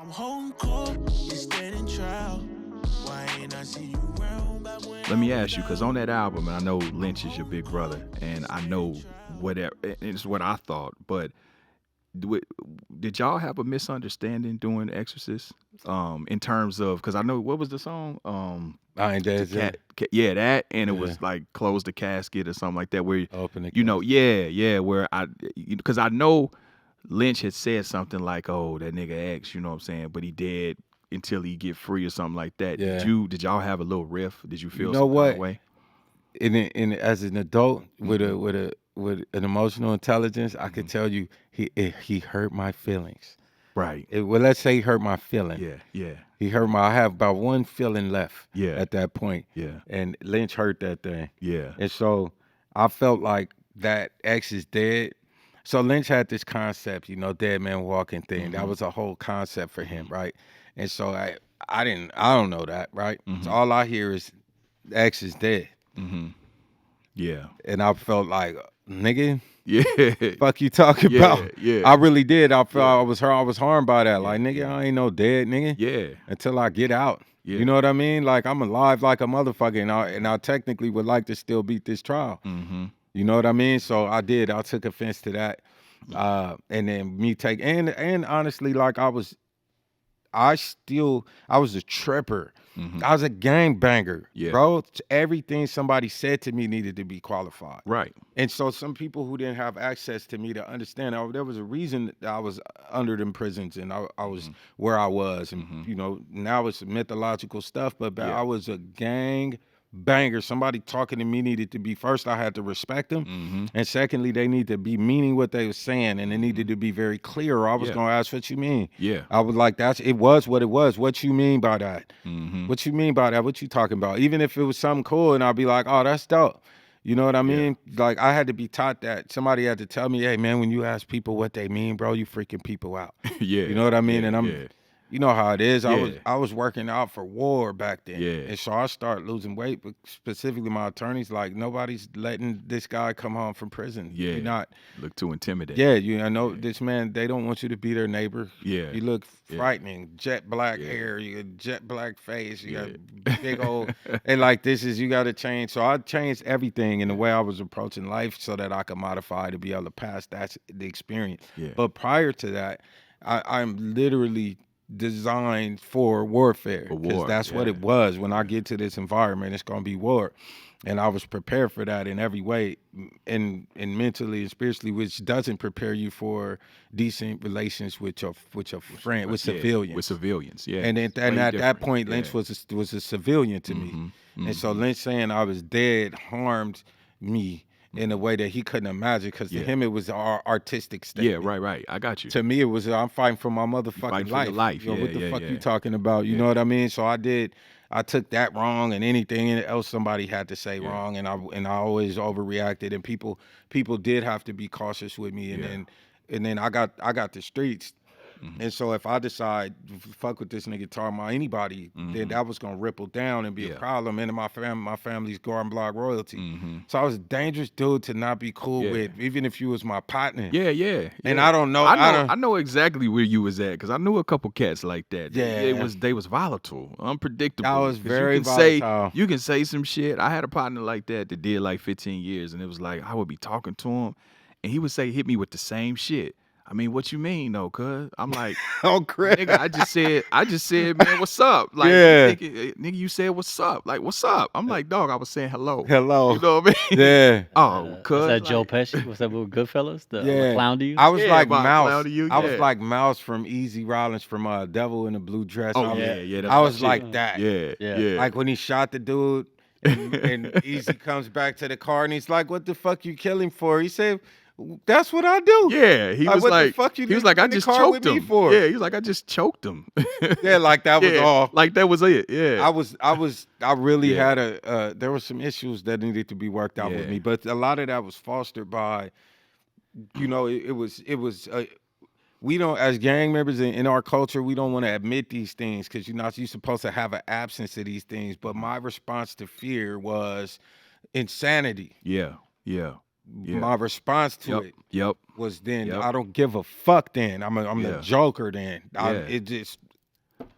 I'm holding court, you standing trial. Why ain't I see you round back when Let me ask you, because on that album, and I know Lynch is your big brother, and I know whatever, it's what I thought, but did y'all have a misunderstanding doing Exorcist? In terms of, because I know, what was the song? I ain't dead. Yeah, that, and it Yeah. was like Close the Casket or something like that, where, Open the you know, where because I know Lynch had said something like, oh, that nigga X, you know what I'm saying, but he dead until he get free or something like that. Yeah. Did y'all have a little riff? Did you feel You know some kind what? of way? In as an adult with Mm-hmm. with an emotional intelligence, I could tell you he hurt my feelings. Right. Well, let's say he hurt my feeling. Yeah. He hurt my. I have about one feeling left. Yeah. At that point. Yeah. And Lynch hurt that thing. Yeah. And so I felt like that X is dead. So Lynch had this concept, you know, dead man walking thing. Mm-hmm. That was a whole concept for him, right? And so I don't know that, right? Mm-hmm. So all I hear is X is dead. Mm-hmm. Yeah. And I felt like, nigga, Yeah. fuck you talking about? Yeah. I really did. I felt I was harmed by that. Like, nigga, I ain't no dead nigga. Yeah. Until I get out. Yeah. You know what I mean? Like, I'm alive like a motherfucker, and I technically would like to still beat this trial. Mm-hmm. You know what I mean? So I did. I took offense to that. And then me take and honestly, like I was a tripper. Mm-hmm. I was a gangbanger, Yeah. bro. Everything somebody said to me needed to be qualified. Right. And so some people who didn't have access to me to understand, there was a reason that I was under them prisons and I was where I was. And, you know, now it's mythological stuff, but I was a gang banger. Somebody talking to me needed to be, first I had to respect them. Mm-hmm. And secondly, they need to be meaning what they were saying. And it needed to be very clear or I was going to ask what you mean. Yeah. I was like, it was what it was. What you mean by that? Mm-hmm. What you mean by that? What you talking about? Even if it was something cool and I'd be like, oh, that's dope. You know what I mean? Like I had to be taught that. Somebody had to tell me, hey man, when you ask people what they mean, bro, you freaking people out. Yeah. You know what I mean? Yeah. And Yeah. you know how it is. Yeah. I was working out for war back then. Yeah. And so I started losing weight, but specifically my attorneys, like nobody's letting this guy come home from prison. Yeah. You're not Look too intimidating. I know this man, they don't want you to be their neighbor. Yeah. You look frightening. Jet black hair, you got jet black face, you got big old and like you gotta change. So I changed everything in the way I was approaching life so that I could modify to be able to pass that's the experience. Yeah. But prior to that, I'm literally designed for warfare because that's what it was. When I get to this environment, it's gonna be war, and I was prepared for that in every way, and mentally and spiritually, which doesn't prepare you for decent relations with your friend, with civilians. With civilians, yeah. And at that point, Lynch was a civilian to me, and so Lynch saying I was dead harmed me in a way that he couldn't imagine, because to him it was our artistic statement. Yeah, right. I got you. To me, it was I'm fighting for my motherfucking life. You know, what the fuck you talking about? You know what I mean? So I took that wrong, and anything else somebody had to say wrong, and I always overreacted, and people did have to be cautious with me, and then I got the streets. And so if I decide fuck with this nigga talking about anybody, then that was gonna ripple down and be a problem into my family's Garden Block royalty. So I was a dangerous dude to not be cool with, even if you was my partner. Yeah. And I don't know. I know exactly where you was at, because I knew a couple cats like that. Yeah. They was volatile, unpredictable. I was very volatile. You can say some shit. I had a partner like that did like 15 years, and it was like I would be talking to him, and he would hit me with the same shit. I mean, what you mean, though, cuz? I'm like, oh, crap. Nigga, I just said, man, what's up? Like, nigga, you said, what's up? Like, what's up? I'm like, dog, I was saying hello. Hello. You know what I mean? Yeah. Oh, cuz. Was that Joe Pesci? Was that with Goodfellas? The clown to you? I was like Mouse. Clown to you, I was like Mouse from Easy Rollins from Devil in a Blue Dress. Oh, yeah. I was like that. Yeah. Like when he shot the dude and Easy comes back to the car and he's like, what the fuck you kill him for? He said, that's what I do. Yeah, he was what like, the fuck you he was like, I just choked him. For? Yeah, he was like, I just choked him. Yeah, like that was all. Like that was it. Yeah, I really had there were some issues that needed to be worked out with me, but a lot of that was fostered by, you know, it was. We don't, as gang members in our culture, we don't want to admit these things because you're supposed to have an absence of these things. But my response to fear was insanity. Yeah. My response to it was then I don't give a fuck. Then I'm the Joker. Then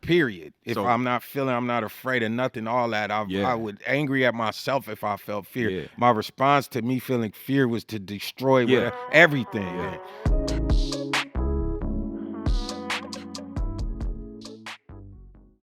period. If I'm not feeling, I'm not afraid of nothing, all that. I would angry at myself if I felt fear. My response to me feeling fear was to destroy everything.